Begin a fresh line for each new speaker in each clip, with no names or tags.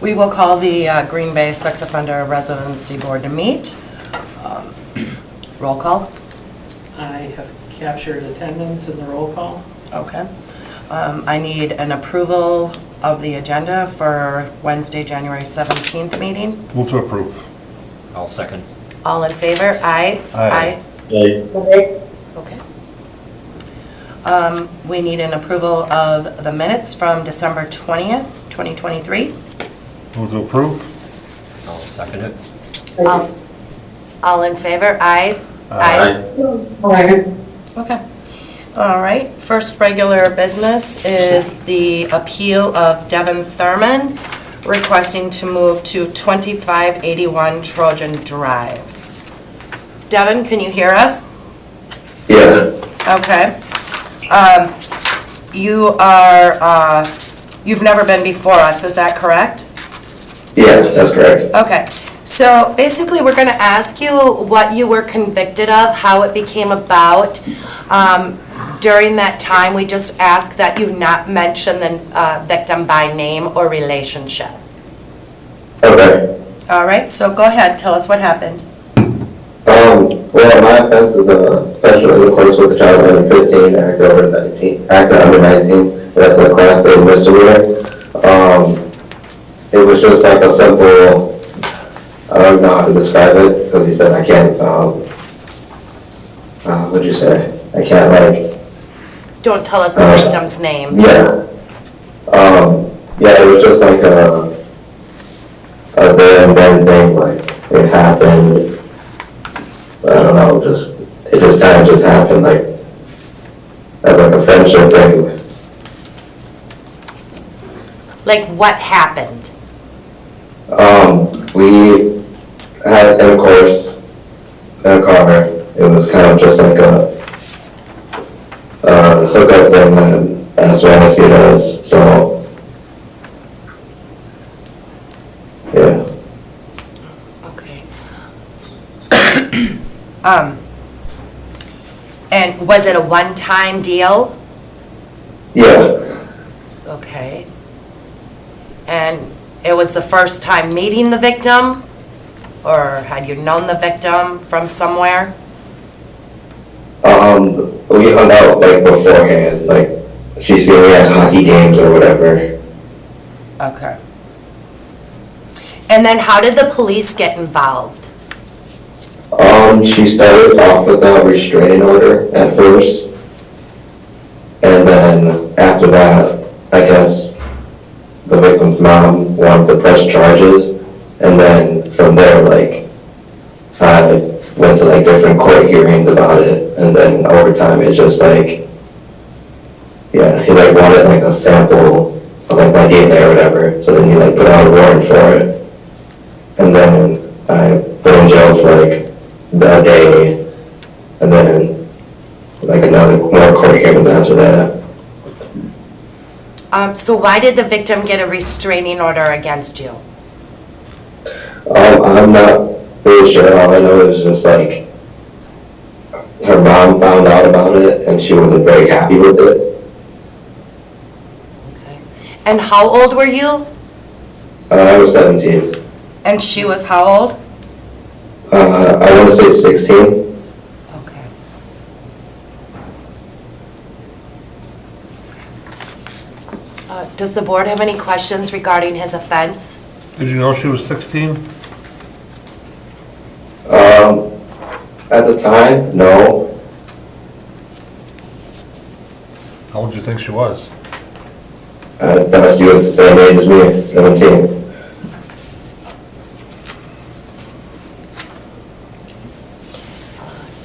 We will call the Green Bay Sex Offender Residency Board to meet. Roll call.
I have captured attendance in the roll call.
Okay. I need an approval of the agenda for Wednesday, January 17th meeting.
Move to approve.
I'll second.
All in favor? Aye.
Aye.
Okay. We need an approval of the minutes from December 20th, 2023.
Move to approve.
I'll second it.
All in favor? Aye.
Aye.
Okay. All right. First regular business is the appeal of Devin Thurman requesting to move to 2581 Trojan Drive. Devin, can you hear us?
Yeah,
Okay. You've never been before us, is that correct?
yeah, that's correct.
Okay. So basically, we're going to ask you what you were convicted of, how it became about. During that time, we just ask that you not mention the victim by name or relationship.
Okay.
All right, so go ahead, tell us what happened.
Well, my offense is sexual intercourse with a child under 15, actor under 19. That's a class A misdemeanor. It was just like a simple, I don't know how to describe it, because he said I can't, what'd you say? I can't like,
Don't tell us the victim's name.
yeah. Yeah, it was just like a there and then thing, like, it happened, I don't know, it just kind of just happened, like, as like a friendship thing.
Like, what happened?
We had intercourse in a car. It was kind of just like a hookup thing, and that's what I see it as, so, yeah.
Okay. And was it a one-time deal?
Yeah,
Okay. And it was the first time meeting the victim? Or had you known the victim from somewhere?
we hung out like beforehand, like she seen me at hockey games or whatever.
Okay. And then how did the police get involved?
She started off with a restraining order at first, and then after that, I guess the victim's mom wanted to press charges, and then from there, like, I went to like different court hearings about it, and then over time, it's just like, yeah, he like wanted like a sample of like my DNA or whatever, so then he like put out a warrant for it, and then I put in jail for like that day, and then like another more court hearings after that.
So why did the victim get a restraining order against you?
I'm not really sure. All I know is just like her mom found out about it and she wasn't very happy with it.
Okay. And how old were you?
I was 17.
And she was how old?
I want to say 16.
Okay. Does the board have any questions regarding his offense?
Did you know she was 16?
At the time, no.
How old do you think she was?
I thought she was the same age as me, 17.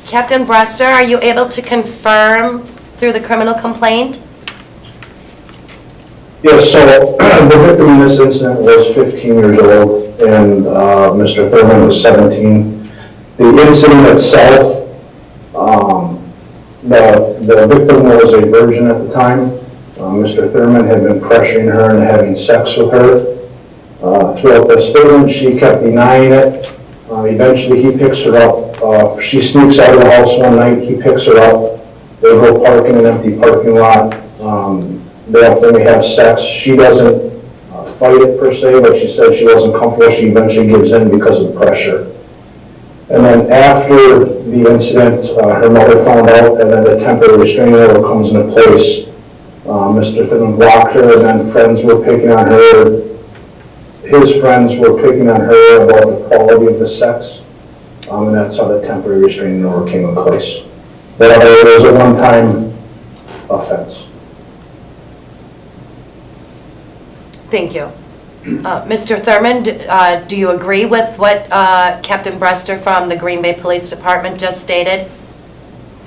Captain Brester, are you able to confirm through the criminal complaint?
Yes, so the victim in this incident was 15 years old, and Mr. Thurman was 17. The incident itself, the victim was a virgin at the time. Mr. Thurman had been pressuring her and having sex with her. Throughout this incident, she kept denying it. Eventually, he picks her up. She sneaks out of the house one night. He picks her up. They go park in an empty parking lot. They have sex. She doesn't fight it per se, but she said she wasn't comfortable. She eventually gives in because of the pressure. And then after the incident, her mother found out, and then the temporary restraining order comes into place. Mr. Thurman blocked her, and then friends were picking on her. His friends were picking on her about the quality of the sex, and that's how the temporary restraining order came in place. But it was a one-time offense.
Thank you. Mr. Thurman, do you agree with what Captain Brester from the Green Bay Police Department just stated?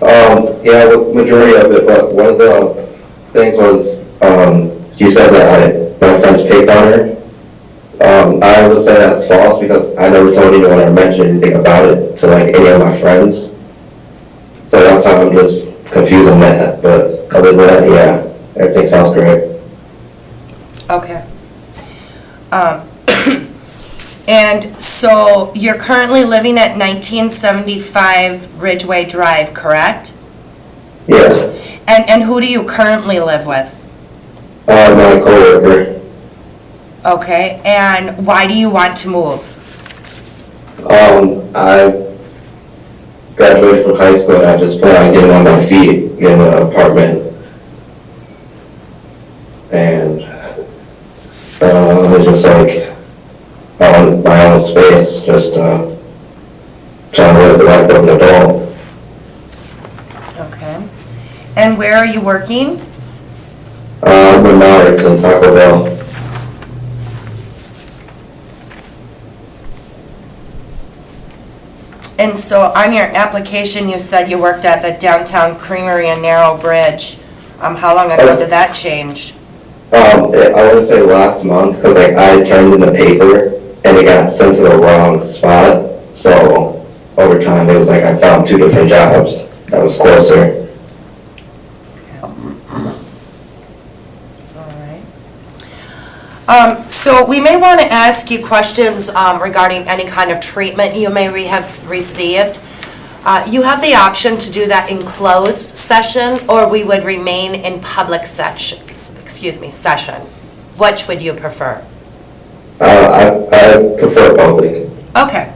Yeah, the majority of it, but one of the things was, you said that my friends picked on her. I would say that's false because I never told anyone or mentioned anything about it to like any of my friends. So that's how I'm just confused on that, but other than that, yeah, everything sounds correct.
Okay. And so you're currently living at 1975 Ridgeway Drive, correct?
Yeah,
And who do you currently live with?
my coworker.
Okay, and why do you want to move?
I graduated from high school and I just plan on getting on my feet, getting an apartment. And, it's just like, I want my own space, just, trying to live the life of an adult.
Okay. And where are you working?
Menards in Taco Bell.
And so on your application, you said you worked at the Downtown Creamery in Narrow Bridge. How long ago did that change?
I want to say last month, because like I turned in the paper and it got sent to the wrong spot. So over time, it was like I found 2 different jobs that was closer.
So we may want to ask you questions regarding any kind of treatment you may have received. You have the option to do that in closed session, or we would remain in public session. Which would you prefer?
I prefer public.
Okay.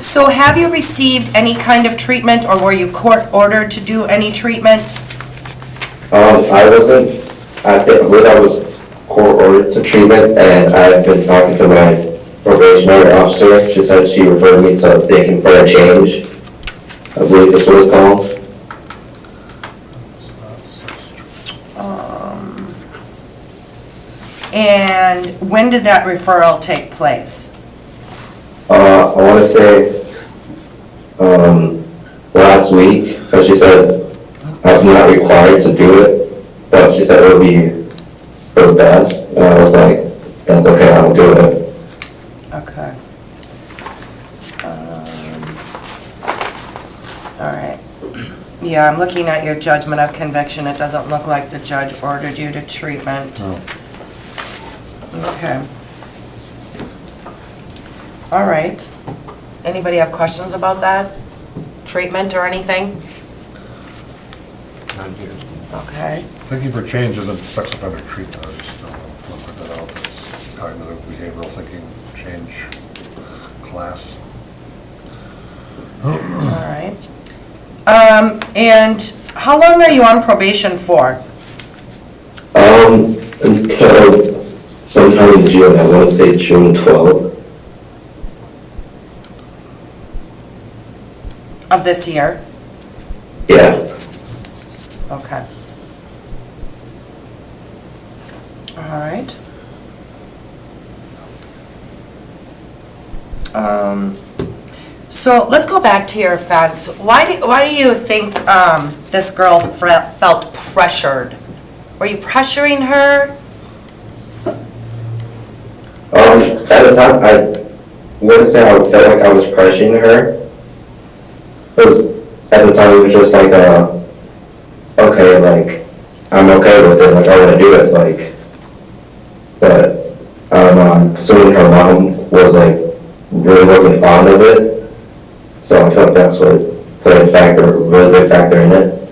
So have you received any kind of treatment, or were you court ordered to do any treatment?
I wasn't, I believe I was court ordered to treatment, and I've been talking to my probationary officer. She said she referred me to thinking for a change. I believe this was called.
And when did that referral take place?
I want to say last week, because she said I'm not required to do it, but she said it would be for the best, and I was like, that's okay, I'll do it.
Okay. All right. Yeah, I'm looking at your judgment of conviction. It doesn't look like the judge ordered you to treatment. Okay. All right. Anybody have questions about that? Treatment or anything?
I'm here.
Okay.
Thinking for change isn't sex offender treatment, I just don't know, want to put that out, it's cognitive behavioral thinking change class.
All right. And how long are you on probation for?
Until sometime in June, I want to say June 12th.
Of this year?
Yeah.
Okay. All right. So let's go back to your offense. Why do you think this girl felt pressured? Were you pressuring her?
At the time, I wouldn't say I felt like I was pressuring her. Because at the time, it was just like, okay, like, I'm okay with it, like, I want to do it, like, but, I don't know, I'm assuming her mom was, like, really wasn't fond of it, so I felt that's what played a factor, really big factor in it.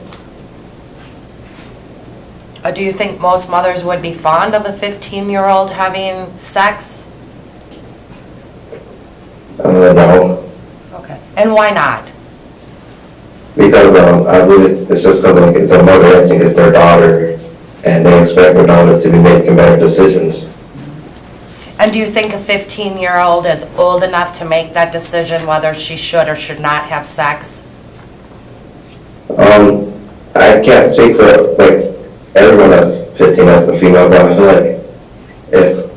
Do you think most mothers would be fond of a 15-year-old having sex?
No,
Okay. And why not?
because I believe it's just because like it's a mother instinct, it's their daughter, and they expect their daughter to be making better decisions.
And do you think a 15-year-old is old enough to make that decision whether she should or should not have sex?
I can't speak for like everyone that's 15 that's a female, but I feel like if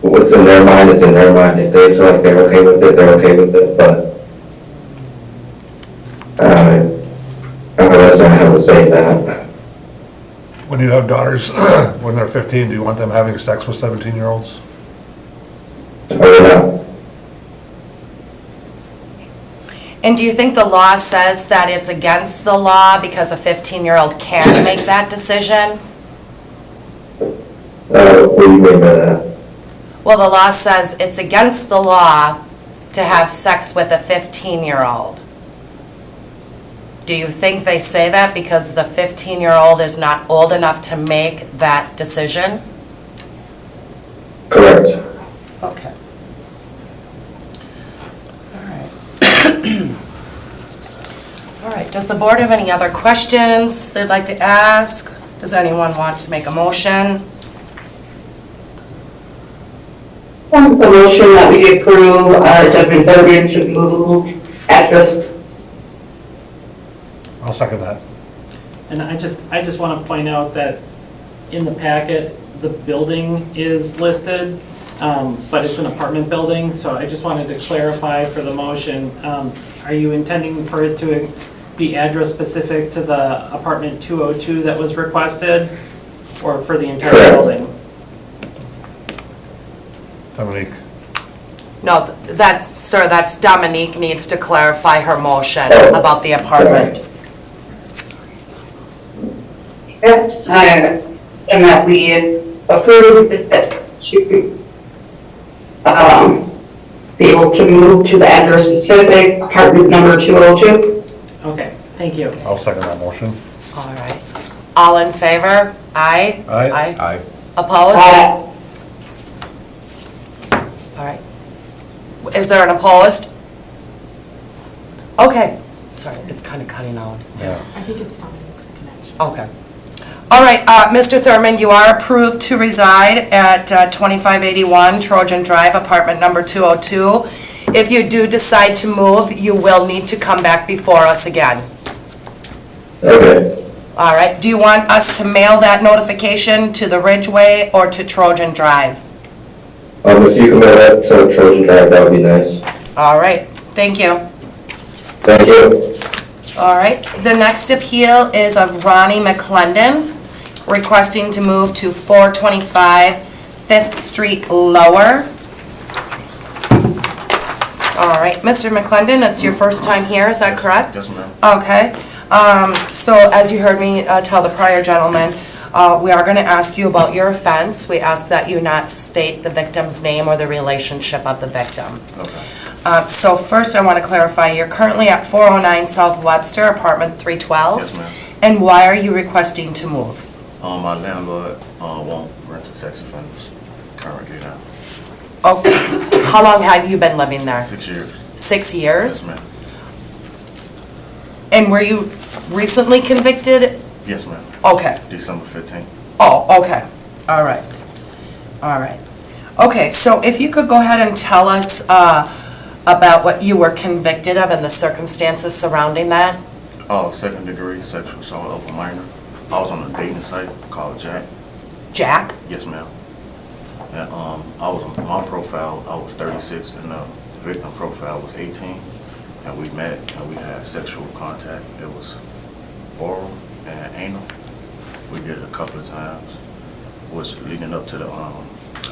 what's in their mind is in their mind. If they feel like they're okay with it, they're okay with it. But I guess I have to say that.
When you have daughters, when they're 15, do you want them having sex with 17-year-olds?
Or not.
And do you think the law says that it's against the law because a 15-year-old can make that decision?
What do you mean by that?
Well, the law says it's against the law to have sex with a 15-year-old. Do you think they say that because the 15-year-old is not old enough to make that decision?
Correct.
Okay. All right. All right, does the board have any other questions they'd like to ask? Does anyone want to make a motion?
The motion that we approve Devin Thurman to move address.
I'll second that.
And I just want to point out that in the packet, the building is listed, but it's an apartment building, so I just wanted to clarify for the motion. Are you intending for it to be address specific to the apartment 202 that was requested, or for the entire
Correct.
building?
Dominique?
No, sir, that's Dominique needs to clarify her motion
Oh,
about the apartment.
And that we approve that to be able to move to the address specific apartment number 202.
Okay, thank you.
I'll second that motion.
All right. All in favor? Aye?
Aye.
Aye.
Opposed? All right. Is there an opposed? Okay. Sorry, it's kind of cutting out.
Yeah.
I think it's Dominic's connection.
Okay. All right, Mr. Thurman, you are approved to reside at 2581 Trojan Drive, apartment number 202. If you do decide to move, you will need to come back before us again.
Okay.
All right, do you want us to mail that notification to the Ridgeway or to Trojan Drive?
If you can mail that to Trojan Drive, that would be nice.
All right, thank you.
Thank you.
All right, the next appeal is of Ronnie McLendon, requesting to move to 425 5th Street Lower. All right, Mr. McLendon, it's your first time here, is that correct?
Yes, ma'am.
Okay, so as you heard me tell the prior gentleman, we are going to ask you about your offense. We ask that you not state the victim's name or the relationship of the victim.
Okay.
So first, I want to clarify, you're currently at 409 South Webster, apartment 312?
Yes, ma'am.
And why are you requesting to move?
My landlord won't rent to sex offenders currently now.
Okay, how long have you been living there?
6 years.
6 years?
Yes, ma'am.
And were you recently convicted?
Yes, ma'am.
Okay.
December 15th.
Oh, okay. All right. All right. Okay, so if you could go ahead and tell us about what you were convicted of and the circumstances surrounding that?
Second degree sexual assault of a minor. I was on a dating site called Jack.
Jack?
Yes, ma'am. And I was on my profile, I was 36, and the victim profile was 18. And we met and we had sexual contact. It was oral and anal. We did it a couple of times. Was leading up to the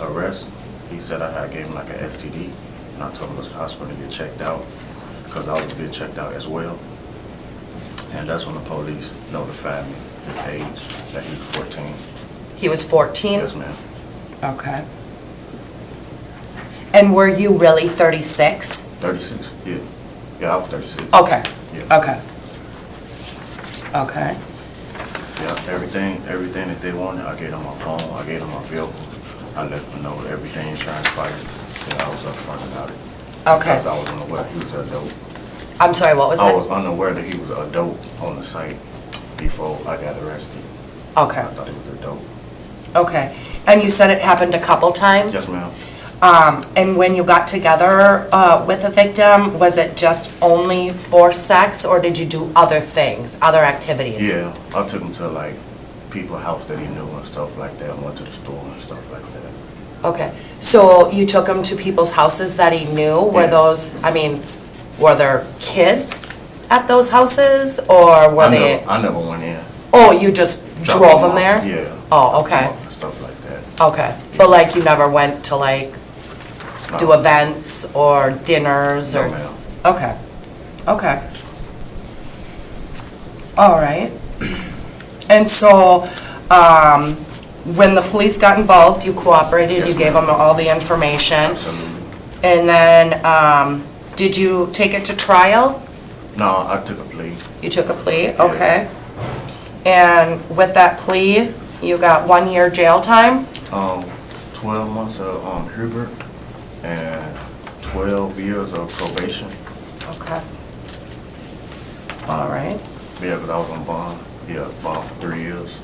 arrest. He said I had gave him like an STD, and I told him to go to the hospital to get checked out because I was to get checked out as well. And that's when the police notified me his age, that he was 14.
He was 14?
Yes, ma'am.
Okay. And were you really 36?
36, yeah. Yeah, I was 36.
Okay,
Yeah.
okay. Okay.
Yeah, everything that they wanted, I gave them my phone, I gave them my vehicle. I let them know everything transpired. Yeah, I was upfront about it.
Okay.
Because I was unaware he was an adult.
I'm sorry, what was
I was
that?
unaware that he was an adult on the site before I got arrested.
Okay,
I thought he was an adult.
okay. And you said it happened a couple times?
Yes, ma'am.
And when you got together with the victim, was it just only for sex, or did you do other things, other activities?
Yeah, I took him to like people's house that he knew and stuff like that. Went to the store and stuff like that.
Okay, so you took him to people's houses that he knew? Were
Yeah.
those, I mean, were there kids at those houses, or were they?
I never went in.
Oh, you just
Dropped
drove
him
them there?
off, yeah.
Oh,
Dropped him
okay,
off and stuff like that.
okay. But like you never went to like do
No.
events or dinners or?
No, ma'am.
Okay, okay. All right. And so, when the police got involved, you cooperated,
Yes,
you gave
ma'am.
them all the information?
Absolutely.
And then, did you take it to trial?
No, I took a plea.
You took a plea, okay. And with that plea, you got 1 year jail time?
12 months of Hubert and 12 years of probation.
Okay. All right.
Yeah, because I was on bond. Yeah, bond for 3 years.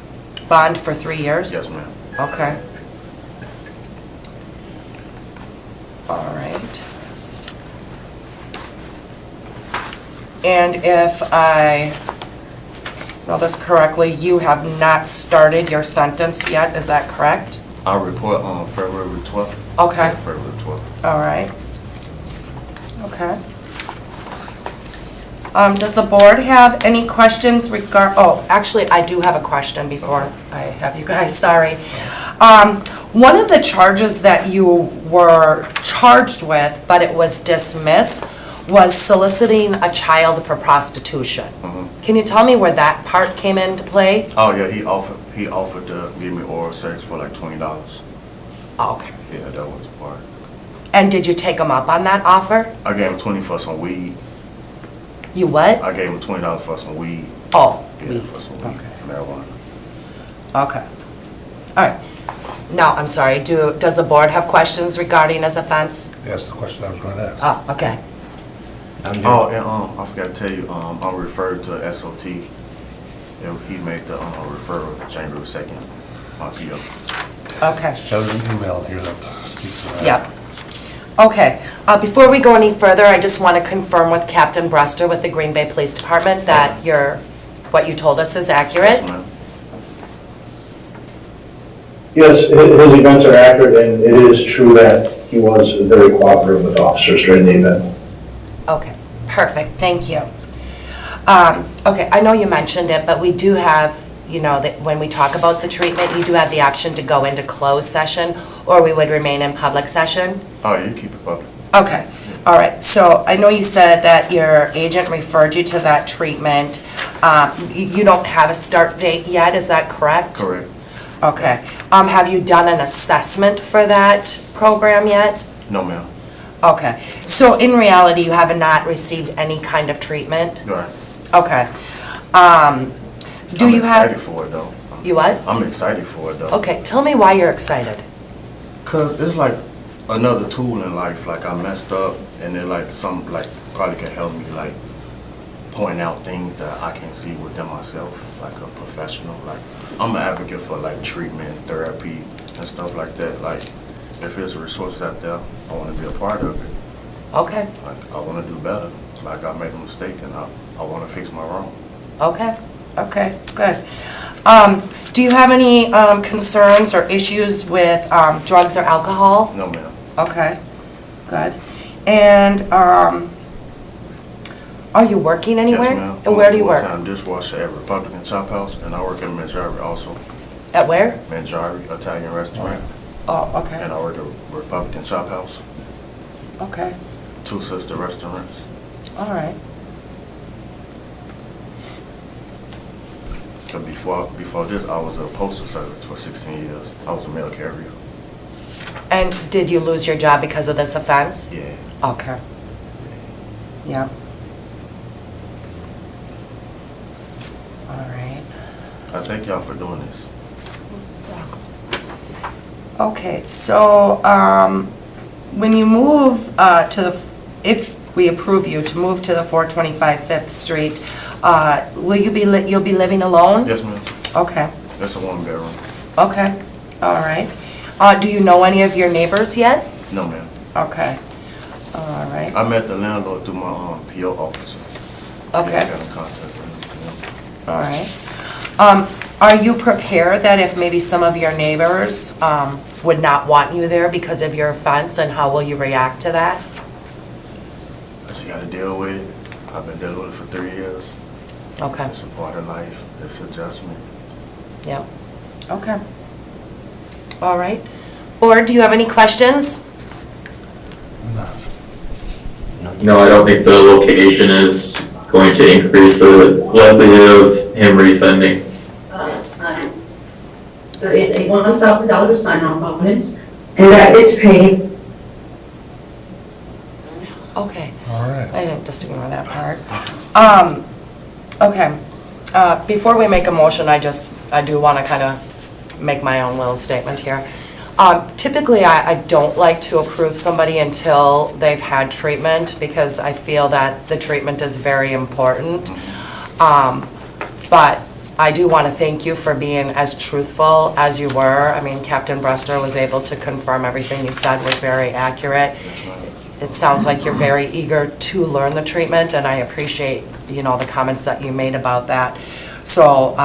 Bond for 3 years?
Yes, ma'am.
Okay. All right. And if I know this correctly, you have not started your sentence yet, is that correct?
I'll report on February 12th.
Okay.
Yeah, February 12th.
All right. Okay. Does the board have any questions oh, actually, I do have a question before I have you guys, sorry. One of the charges that you were charged with, but it was dismissed, was soliciting a child for prostitution. Can you tell me where that part came into play?
Oh, yeah, he offered to give me oral sex for like $20.
Okay.
Yeah, that was part.
And did you take him up on that offer?
I gave him 20 for some weed.
You what?
I gave him $20 for some weed.
Oh,
Yeah,
weed.
for some weed,
Okay.
marijuana.
Okay. All right. Now, I'm sorry, does the board have questions regarding his offense?
That's the question I was going to ask.
Oh, okay.
Oh, and I forgot to tell you, I'm referred to SOT. He made the referral January 2nd, my PO.
Okay.
There's an email here that speaks to that.
Yep. Okay. Before we go any further, I just want to confirm with Captain Brester with the Green Bay Police Department that what you told us is accurate.
Yes, ma'am.
Yes, his events are accurate, and it is true that he was very cooperative with officers during the event.
Okay, perfect, thank you. Okay, I know you mentioned it, but we do have, that when we talk about the treatment, you do have the option to go into closed session, or we would remain in public session.
Oh, yeah, you keep it public.
Okay, all right, so I know you said that your agent referred you to that treatment. You don't have a start date yet, is that correct?
Correct.
Okay. Have you done an assessment for that program yet?
No, ma'am.
Okay. So in reality, you have not received any kind of treatment?
Right.
Okay. Do
I'm
you have?
excited for it, though.
You what?
I'm excited for it, though.
Okay, tell me why you're excited.
Cause it's like another tool in life. Like I messed up, and then like some like probably can help me like point out things that I can see within myself, like a professional. Like I'm an advocate for like treatment, therapy, and stuff like that. Like if there's resources out there, I want to be a part of it.
Okay,
Like I want to do better. Like I made a mistake, and I want to fix my wrong.
okay, okay, good. Do you have any concerns or issues with drugs or alcohol?
No, ma'am.
Okay, good. And are you working anywhere?
Yes, ma'am.
And where do you
I'm a
work?
full-time dishwasher at Republican Chop House, and I work at Manjari also.
At where?
Manjari Italian restaurant,
Oh, okay,
and I work at Republican Chop House,
okay,
two sister restaurants.
all right.
But before this, I was a postal service for 16 years. I was a mail carrier.
And did you lose your job because of this offense?
Yeah.
Okay. Yeah. All right.
I thank y'all for doing this.
Okay, so when you move if we approve you to move to the 425 Fifth Street, you'll be living alone?
Yes, ma'am.
Okay,
That's a 1-bedroom.
okay, all right. Do you know any of your neighbors yet?
No, ma'am.
Okay, all right,
I met the landlord through my PO officer.
okay.
I got in contact with him.
All right. Are you prepared that if maybe some of your neighbors would not want you there because of your offense, and how will you react to that?
I just gotta deal with it. I've been dealing with it for 3 years.
Okay,
It's a part of life. It's adjustment.
yeah, okay. All right. Board, do you have any questions?
No, I don't think the location is going to increase the likelihood of him refunding.
Sign. There is a $1,000 sign-on bonus, and that is paid.
Okay,
All right.
I think just ignore that part. Okay, before we make a motion, I do want to kind of make my own little statement here. Typically, I don't like to approve somebody until they've had treatment, because I feel that the treatment is very important. But I do want to thank you for being as truthful as you were. I mean, Captain Brester was able to confirm everything you said was very accurate. It sounds like you're very eager to learn the treatment, and I appreciate, the comments that you made about that. So,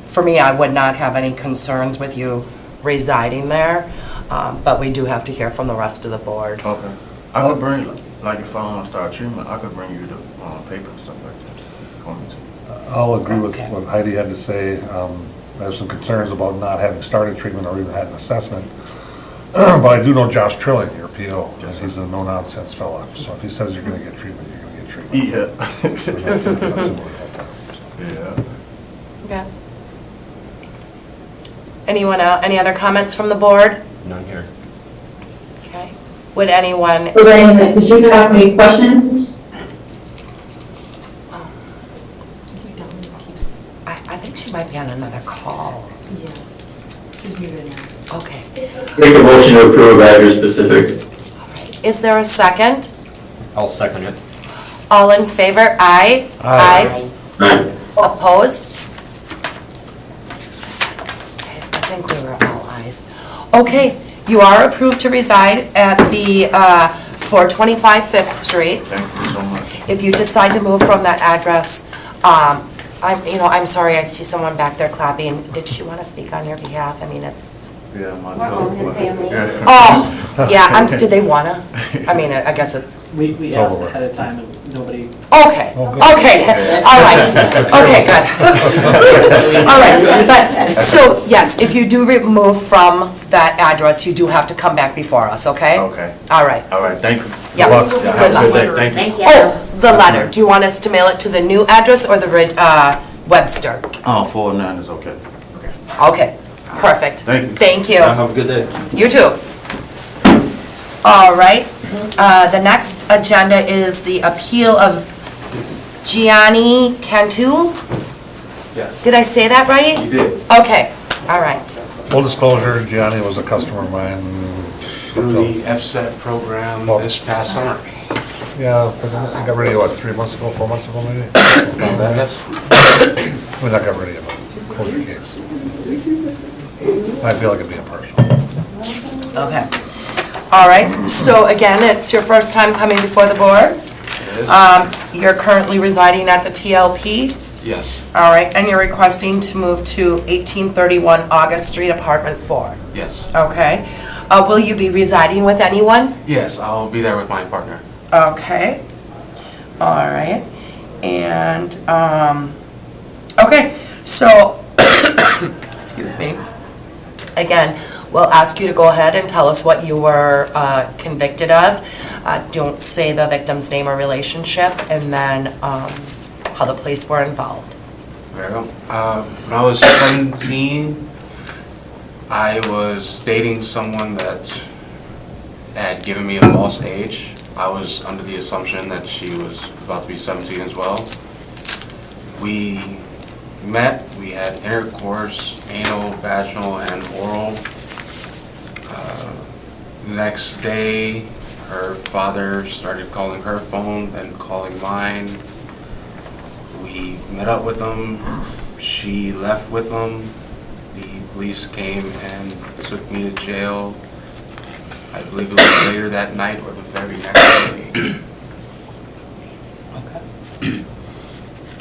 for me, I would not have any concerns with you residing there, but we do have to hear from the rest of the board.
Okay. I could bring, like if I want to start treatment, I could bring you the paper and stuff like that. Going to.
I'll agree with
Okay.
what Heidi had to say. I have some concerns about not having started treatment or even had an assessment. But I do know Josh Trilling, your PO, and he's a no-nonsense fella. So if he says you're gonna get treatment, you're gonna get treatment.
Yeah.
There's not too much about that, so.
Yeah.
Okay. Anyone else, any other comments from the board?
None here.
Okay. Would anyone,
Elaine, did you have any questions?
Dominic keeps,
I think she might be on another call.
yeah, he's muted now.
Okay.
Make a motion to approve address specific.
Is there a second?
I'll second it.
All in favor? Aye.
Aye.
Aye.
Opposed? Okay, I think we were all ayes. Okay, you are approved to reside at the 425 Fifth Street.
Thank you so much.
If you decide to move from that address, I'm sorry, I see someone back there clapping. Did she want to speak on your behalf? I mean, it's...
Yeah, my
We're all his family.
Yeah.
Oh, yeah, do they want to? I mean, I guess it's...
We
It's
asked
over with.
ahead of time and nobody.
Okay,
Oh, good.
okay, all right, okay, good. All right, but, so, yes, if you do move from that address, you do have to come back before us, okay?
Okay.
All right,
All right, thank you.
yeah.
luck.
Yeah, have a good day. Thank you.
Oh, the letter, do you want us to mail it to the new address or the Webster?
409 is okay.
Okay, perfect.
Thank you.
Thank you.
Y'all have a good day.
You too. All right, the next agenda is the appeal of Giani Kantu?
Yes.
Did I say that right?
You did.
Okay, all right.
Full disclosure, Gianni was a customer of mine.
Through the FSET program this past summer.
Yeah, I got rid of you, what, 3 months ago, 4 months ago maybe?
Yes.
I mean, not got rid of you, but close your case. I feel like it'd be impersonal.
Okay. All right, so again, it's your first time coming before the board. You're currently residing at the TLP.
Yes.
All right, and you're requesting to move to 1831 August Street, Apartment 4.
Yes.
Okay. Will you be residing with anyone?
Yes, I'll be there with my partner.
Okay. All right. And, okay, so, excuse me. Again, we'll ask you to go ahead and tell us what you were convicted of. Don't say the victim's name or relationship, and then how the police were involved.
There you go. When I was 17, I was dating someone that had given me a false age. I was under the assumption that she was about to be 17 as well. We met, we had intercourse, anal, vaginal, and oral. Next day, her father started calling her phone, then calling mine. We met up with them. She left with them. The police came and took me to jail. I believe it was later that night or the very next day.
Okay.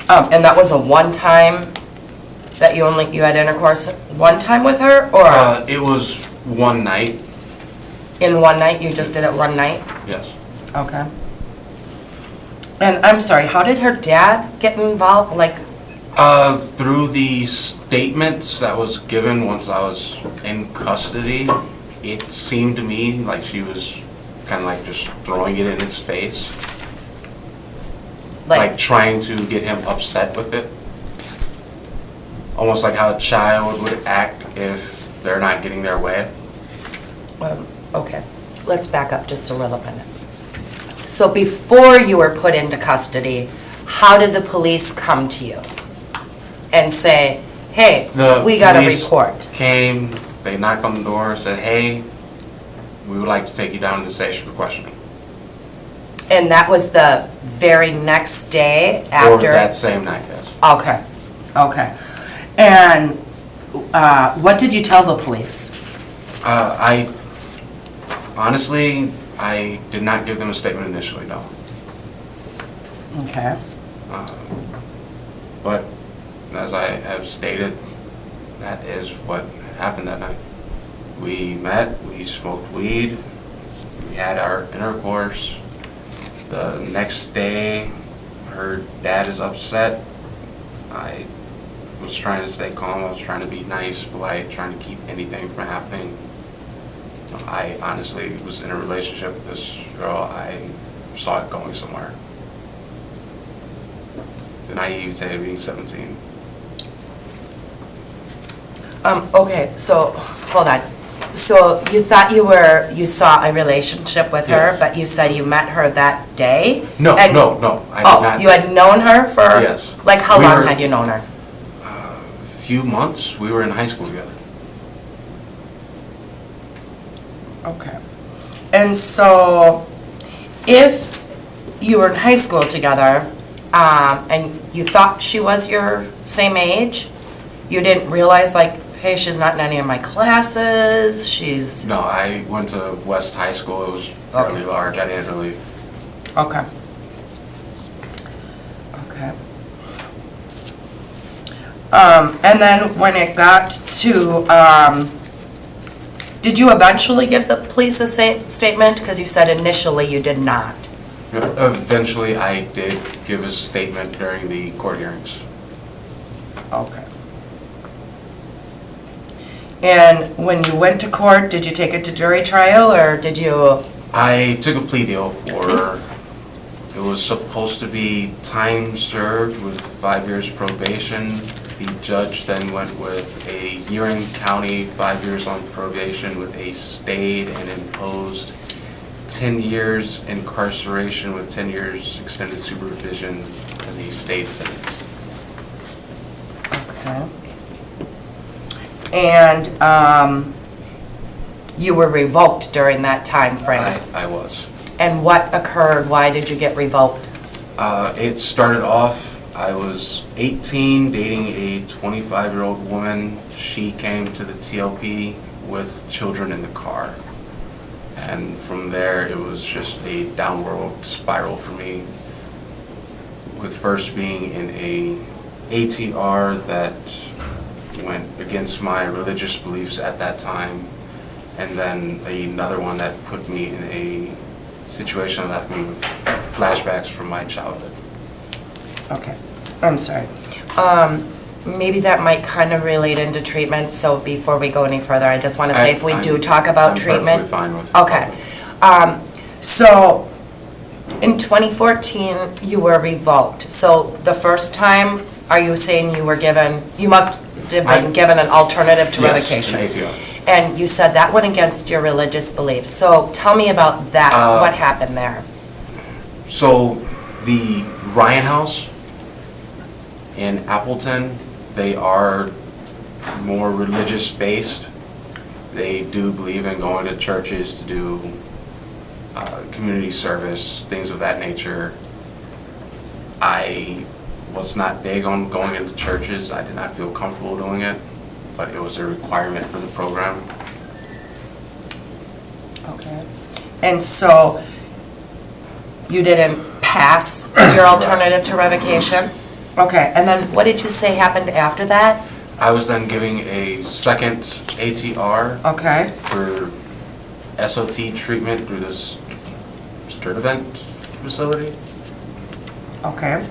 And that was a one-time, that you had intercourse one time with her, or
It was one night,
in one night, you just did it one night?
yes.
Okay. And I'm sorry, how did her dad get involved, like,
Through the statements that was given once I was in custody, it seemed to me like she was kind of like just throwing it in his face, like trying to get him upset with it. Almost like how a child would act if they're not getting their way.
okay, let's back up just a little minute. So before you were put into custody, how did the police come to you and say, hey,
The
we got a
police
report?
Came, they knocked on the door, said, hey, we would like to take you down to the station for questioning.
And that was the very next day
Or
after?
that same night, yes.
Okay, okay. And what did you tell the police?
Honestly, I did not give them a statement initially, no.
Okay.
But as I have stated, that is what happened that night. We met, we smoked weed, we had our intercourse. The next day, her dad is upset. I was trying to stay calm, I was trying to be nice, polite, trying to keep anything from happening. I honestly was in a relationship with this girl. I saw it going somewhere. The naivete of being 17.
Okay, so, hold on. So you thought you saw a relationship with her,
Yes.
but you said you met her that day?
No,
And-
no, I did
Oh,
not.
you had known her for?
Yes.
Like, how
We
long
were-
had you known her?
A few months. We were in high school together.
Okay. And so, if you were in high school together, and you thought she was your same age, you didn't realize, like, hey, she's not in any of my classes, she's...
No, I went to West High School. It was fairly large. I didn't really.
Okay. Okay. And then when it got to, did you eventually give the police a statement? Because you said initially you did not.
Eventually, I did give a statement during the court hearings.
Okay. And when you went to court, did you take it to jury trial, or did you?
I took a plea deal for, it was supposed to be time served with 5 years probation. The judge then went with a year in county, 5 years on probation with a stayed and imposed 10 years incarceration with 10 years extended supervision as a stayed sentence.
Okay. And you were revoked during that time frame?
I was.
And what occurred? Why did you get revoked?
It started off, I was 18, dating a 25-year-old woman. She came to the TLP with children in the car. And from there, it was just a downward spiral for me, with first being in a ATR that went against my religious beliefs at that time, and then another one that put me in a situation that left me with flashbacks from my childhood.
Okay, I'm sorry. Maybe that might kind of relate into treatment, so before we go any further, I just want to say if we do talk about treatment.
I'm perfectly fine with it.
Okay. So, in 2014, you were revoked. So, the first time, are you saying you were given, you must have been given an alternative to revocation?
Yes, an ATR.
And you said that went against your religious beliefs. So, tell me about that. What happened there?
So, the Ryan House in Appleton, they are more religious-based. They do believe in going to churches to do community service, things of that nature. I was not big on going into churches. I did not feel comfortable doing it, but it was a requirement for the program.
Okay. And so you didn't pass your alternative to revocation? Okay, and then what did you say happened after that?
I was then giving a second ATR
Okay,
for SOT treatment through this Sturtevant facility.
okay,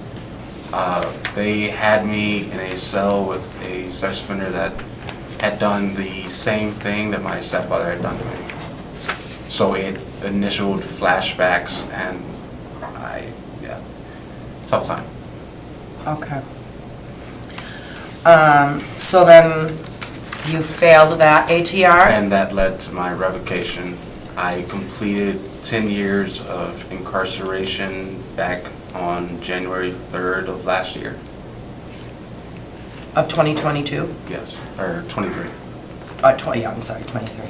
They had me in a cell with a sex offender that had done the same thing that my stepfather had done to me. So it initialed flashbacks and tough time.
okay. So then you failed that ATR?
And that led to my revocation. I completed 10 years of incarceration back on January 3rd of last year.
Of 2022?
Yes, or 23.
20, I'm sorry, 23.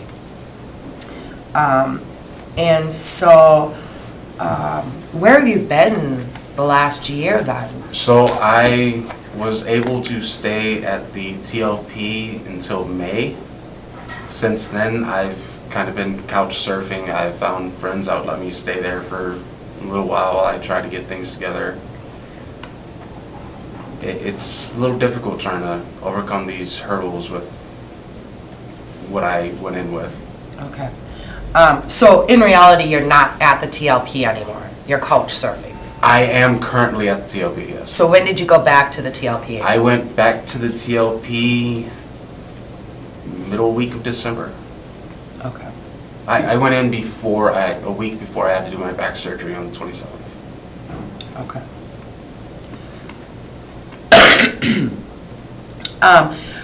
And so, where have you been the last year then?
So I was able to stay at the TLP until May. Since then, I've kind of been couch surfing. I've found friends out let me stay there for a little while I try to get things together. It's a little difficult trying to overcome these hurdles with what I went in with.
Okay. So in reality, you're not at the TLP anymore. You're couch surfing.
I am currently at the TLP, yes.
So when did you go back to the TLP?
I went back to the TLP middle week of December.
Okay.
I went in before, a week before I had to do my back surgery on the 27th.
Okay.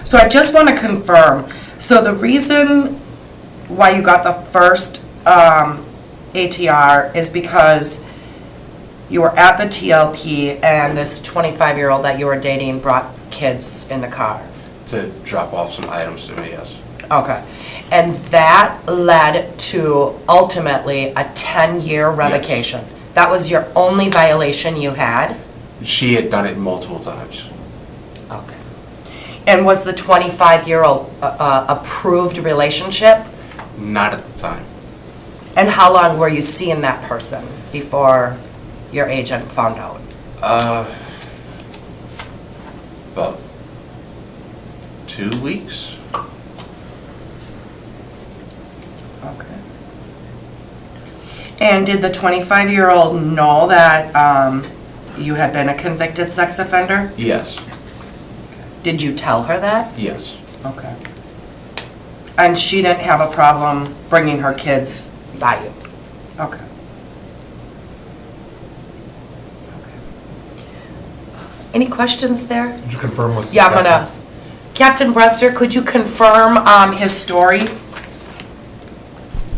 So I just want to confirm, so the reason why you got the first ATR is because you were at the TLP and this 25-year-old that you were dating brought kids in the car?
To drop off some items to me, yes.
Okay. And that led to ultimately a 10-year revocation? That was your only violation you had?
She had done it multiple times.
Okay. And was the 25-year-old approved relationship?
Not at the time.
And how long were you seeing that person before your agent found out?
About 2 weeks.
Okay. And did the 25-year-old know that you had been a convicted sex offender?
Yes.
Did you tell her that?
Yes.
Okay. And she didn't have a problem bringing her kids by you? Okay. Any questions there?
Did you confirm with?
Yeah, I'm gonna, Captain Brester, could you confirm his story?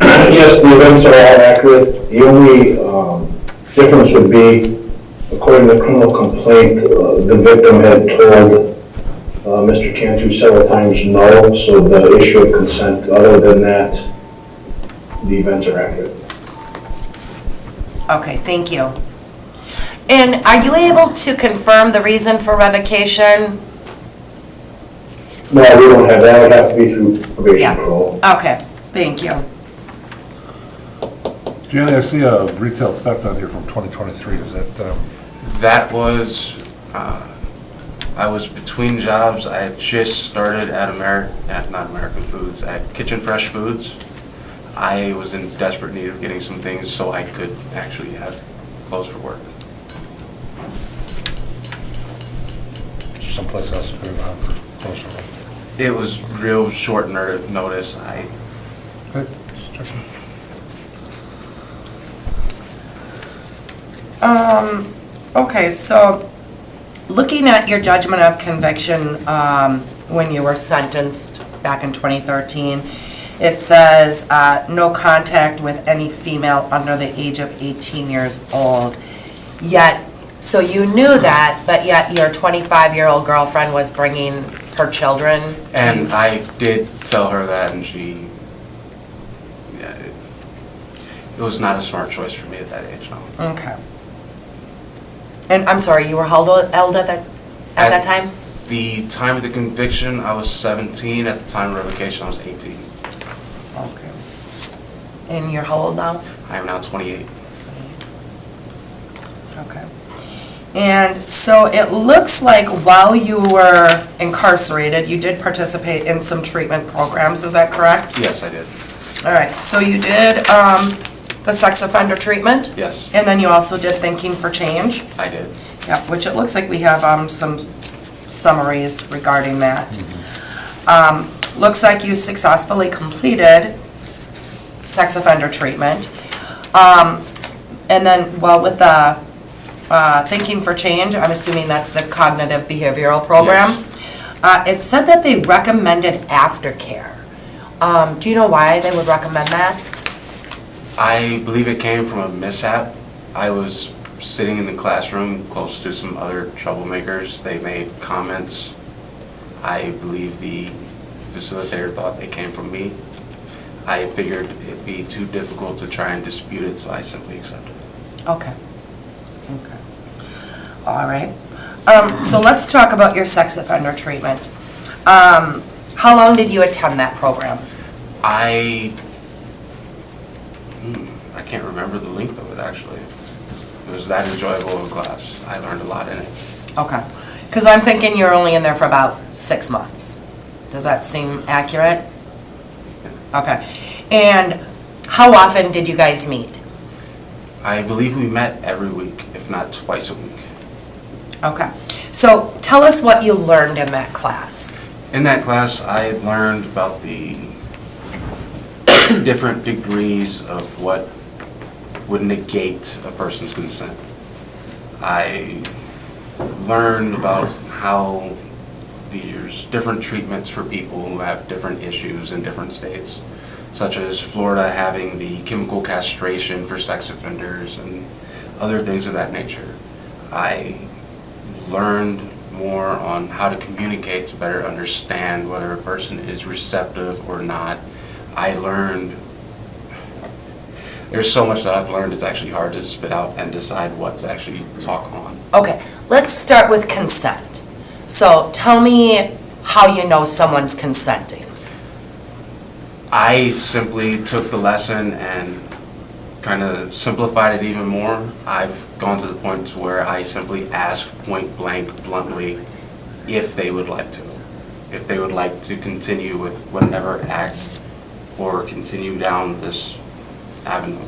Yes, the events are all accurate. The only difference would be, according to the criminal complaint, the victim had told Mr. Kantu several times no, so the issue of consent, other than that, the events are accurate.
Okay, thank you. And are you able to confirm the reason for revocation?
No, we don't have that. It would have to be through probation
Yeah.
parole.
Okay, thank you.
Giani, I see a retail theft on here from 2023. Is that,
That was, I was between jobs. I had just started at not American Foods, at Kitchen Fresh Foods. I was in desperate need of getting some things so I could actually have clothes for work.
someplace else to put it on for closer?
It was real short notice.
Okay, just checking.
Okay, so looking at your judgment of conviction when you were sentenced back in 2013, it says no contact with any female under the age of 18 years old. Yet So you knew that, but yet your 25-year-old girlfriend was bringing her children? to
And
you?
I did tell her that, and she, yeah, it was not a smart choice for me at that age, no.
Okay. And I'm sorry, you were how old at that time?
The time of the conviction, I was 17. At the time of revocation, I was 18.
Okay. And you're how old now?
I am now 28.
Okay. And so it looks like while you were incarcerated, you did participate in some treatment programs, is that correct?
Yes, I did.
All right, so you did the sex offender treatment?
Yes,
And then you also did Thinking for Change?
I did.
Yeah, which it looks like we have some summaries regarding that. Looks like you successfully completed sex offender treatment. And then, well, with the Thinking for Change, I'm assuming that's the cognitive behavioral program. It said that they recommended aftercare. Do you know why they would recommend that?
I believe it came from a mishap. I was sitting in the classroom close to some other troublemakers. They made comments. I believe the facilitator thought they came from me. I figured it'd be too difficult to try and dispute it, so I simply accepted it.
Okay. Okay. All right. So let's talk about your sex offender treatment. How long did you attend that program?
I can't remember the length of it, actually. It was that enjoyable of a class. I learned a lot in it.
Okay. Because I'm thinking you're only in there for about 6 months. Does that seem accurate? Okay. And how often did you guys meet?
I believe we met every week, if not twice a week.
Okay. So tell us what you learned in that class.
In that class, I learned about the different degrees of what would negate a person's consent. I learned about how there's different treatments for people who have different issues in different states, such as Florida having the chemical castration for sex offenders and other things of that nature. I learned more on how to communicate to better understand whether a person is receptive or not. I learned, there's so much that I've learned, it's actually hard to spit out and decide what to actually talk on.
Okay. Let's start with consent. So tell me how you know someone's consenting.
I simply took the lesson and kind of simplified it even more. I've gone to the point to where I simply ask point blank, bluntly, if they would like to. If they would like to continue with whatever act or continue down this avenue.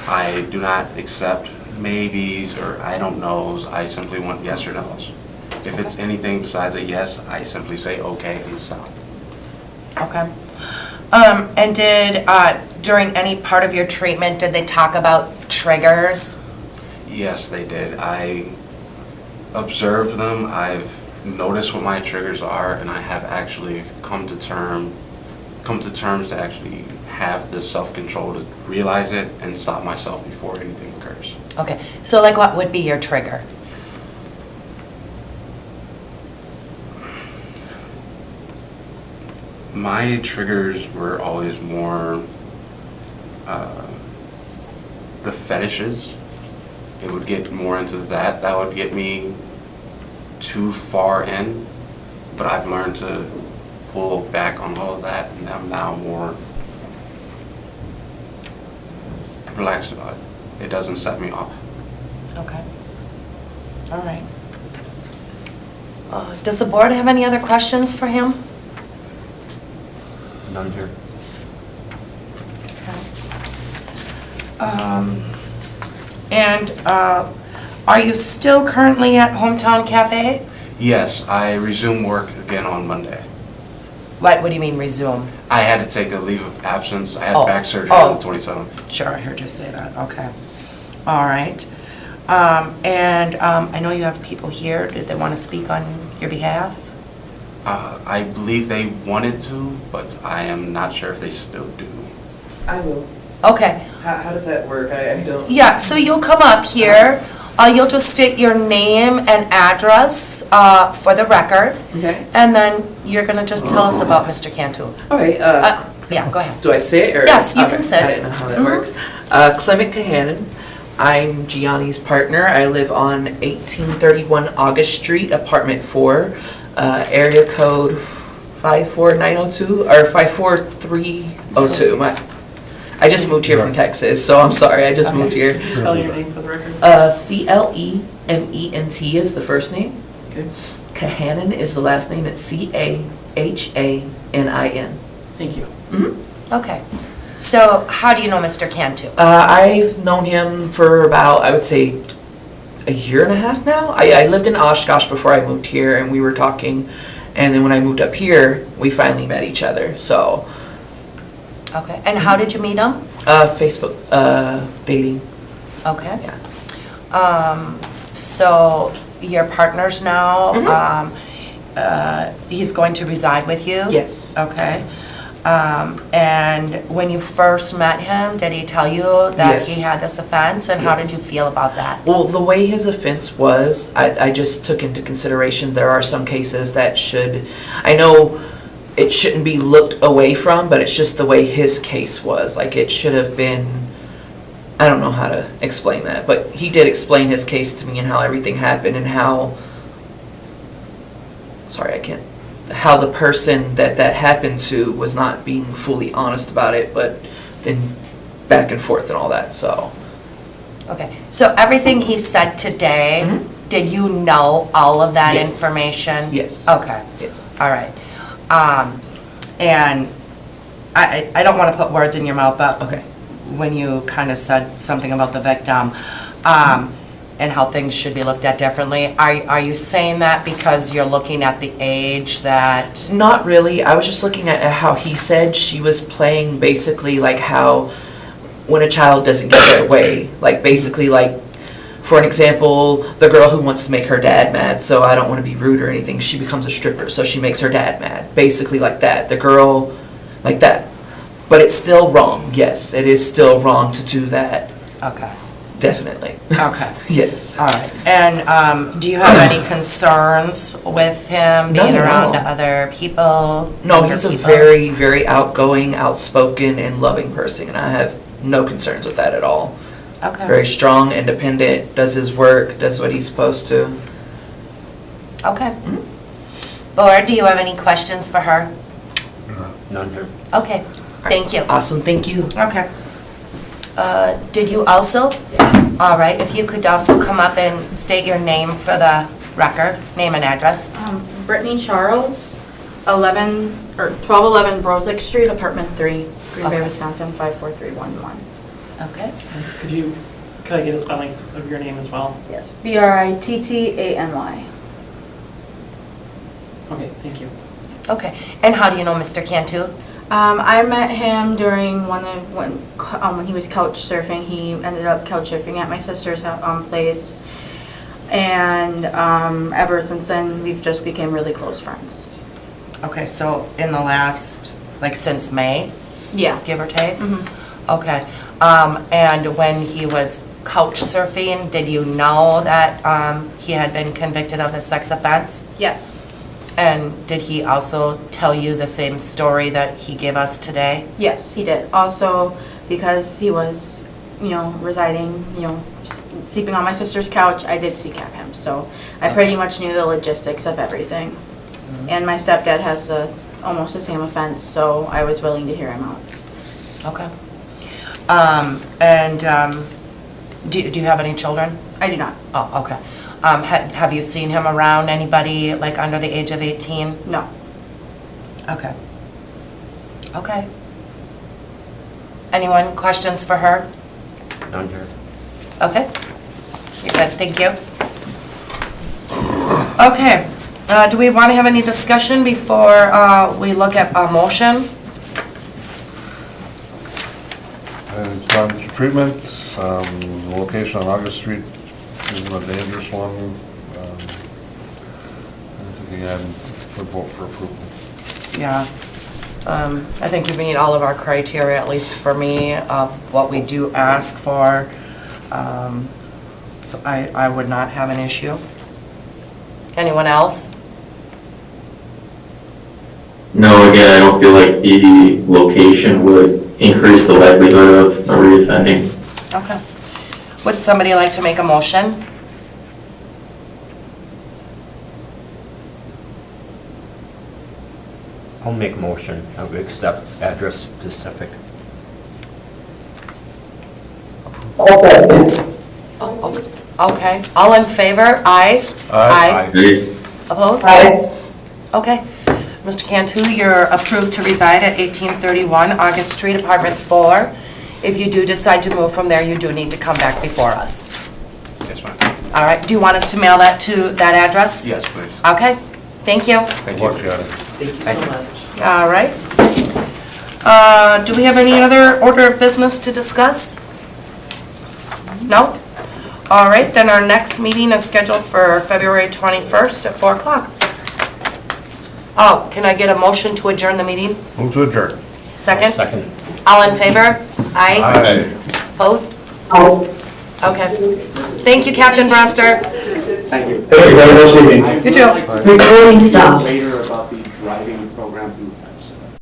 I do not accept maybes or I don't knows. I simply want yes or no's. If it's anything besides a yes, I simply say okay and stop.
Okay. And did, during any part of your treatment, did they talk about triggers?
Yes, they did. I observed them. I've noticed what my triggers are, and I have actually come to terms to actually have the self-control to realize it and stop myself before anything occurs.
Okay, so like what would be your trigger?
My triggers were always more the fetishes. It would get more into that. That would get me too far in, but I've learned to pull back on all of that, and I'm now more relaxed about it. It doesn't set me off.
Okay. All right. Does the board have any other questions for him?
None here.
And are you still currently at Hometown Cafe?
Yes, I resume work again on Monday.
What do you mean resume?
I had to take a leave of absence. I had
Oh,
back surgery
oh.
on the 27th.
Sure, I heard you say that, okay. All right. And I know you have people here, did they want to speak on your behalf?
I believe they wanted to, but I am not sure if they still do.
I will.
Okay,
How does that work? I don't.
yeah, so you'll come up here, You'll just state your name and address for the record,
Okay.
and then you're going to just tell us about Mr. Cantu.
All right.
Yeah, go ahead.
Do I say it or?
Yes, you
Okay,
can say it.
I didn't know how that
Mhm.
works. Clement Kahanen. I'm Giani's partner. I live on 1831 August Street, apartment 4, area code 54902 or 54302. I just moved here from Texas, so I'm sorry. I just moved here.
Could you spell your name for the record?
Clement is the first name.
Okay,
Kahanen is the last name. It's Cahanin.
thank you.
Okay. So how do you know Mr. Cantu?
I've known him for about, I would say, a year and a half now. I lived in Oshkosh before I moved here, and we were talking. And then when I moved up here, we finally met each other. So,
Okay. And how did you meet him?
Facebook dating.
Okay.
Yeah.
So your partner's now,
Mhm.
he's going to reside with you?
Yes.
Okay. And when you first met him, did he tell you that
Yes.
he had this offense? And how
Yes.
did you feel about that?
Well, the way his offense was, I just took into consideration there are some cases that I know it shouldn't be looked away from, but it's just the way his case was. Like, it should have been, I don't know how to explain that, but he did explain his case to me and how everything happened and how, how the person that happened to was not being fully honest about it, but then back and forth and all that, so.
Okay. So everything he said today,
Mhm.
did you know all of that
Yes.
information?
Yes.
Okay.
Yes.
All right. And I don't want to put words in your mouth, but
Okay.
when you kind of said something about the victim, and how things should be looked at differently, are you saying that because you're looking at the age that?
Not really. I was just looking at how he said she was playing basically like how when a child doesn't get their way. Like basically like, for an example, the girl who wants to make her dad mad, so I don't want to be rude or anything, she becomes a stripper, so she makes her dad mad. Basically like that. The girl, like that. But it's still wrong. Yes, it is still wrong to do that.
Okay.
Definitely.
Okay.
Yes.
All right. And do you have any concerns with him being
None at
around
all.
other people?
No,
younger
he's a
people?
very, very outgoing, outspoken, and loving person, and I have no concerns with that at all.
Okay.
Very strong, independent, does his work, does what he's supposed to.
Okay. Or do you have any questions for her?
None here.
Okay. Thank you.
Awesome, thank you.
Okay. Did you also? All right, if you could also come up and state your name for the record, name and address.
Brittany Charles, 1211 Brozek Street, apartment 3, Green Bay,
Okay.
Wisconsin, 54311.
Okay.
Could I get a spelling of your name as well?
Yes, Brittany.
Okay, thank you.
Okay. And how do you know Mr. Cantu?
I met him during when he was couch surfing. He ended up couch surfing at my sister's place, and ever since then we've just became really close friends.
Okay, so in the last, like since May,
Yeah.
give or take?
Mhm.
Okay. And when he was couch surfing, did you know that he had been convicted of a sex offense?
Yes.
And did he also tell you the same story that he gave us today?
Yes, he did. Also, because he was, residing, sleeping on my sister's couch, I did CCAP him. So I pretty much knew the logistics of everything. And my stepdad has almost the same offense, so I was willing to hear him out.
Okay. Do you have any children?
I do not.
Oh, okay. Have you seen him around anybody like under the age of 18?
No.
Okay. Okay. Anyone, questions for her?
None here.
Okay. You good, thank you. Okay, do we want to have any discussion before we look at a motion?
It's gone through treatment, the location on August Street isn't a dangerous one. I think again, would vote for approval.
Yeah. I think you meet all of our criteria, at least for me, of what we do ask for. So I would not have an issue. Anyone else?
No, again, I don't feel like the location would increase the likelihood of a reoffending.
Okay. Would somebody like to make a motion?
I'll make a motion, I would accept address specific.
I'll second.
Okay, all in favor? Aye?
Aye.
Opposed?
Aye.
Okay. Mr. Kantu, you're approved to reside at 1831 August Street, Apartment 4. If you do decide to move from there, you do need to come back before us.
Yes, ma'am.
All right, do you want us to mail that to that address?
Yes, please.
Okay, thank you.
Thank
Good luck,
you.
Gianni.
Thank you so much.
All right. Do we have any other order of business to discuss? No? All right, then our next meeting is scheduled for February 21st at 4 o'clock. Oh, can I get a motion to adjourn the meeting?
Move to adjourn.
Second?
Second.
All in favor? Aye?
Aye.
Opposed?
Aye.
Okay. Thank you, Captain Broster.
Thank you, very much, evening.
You too.
Recording stopped.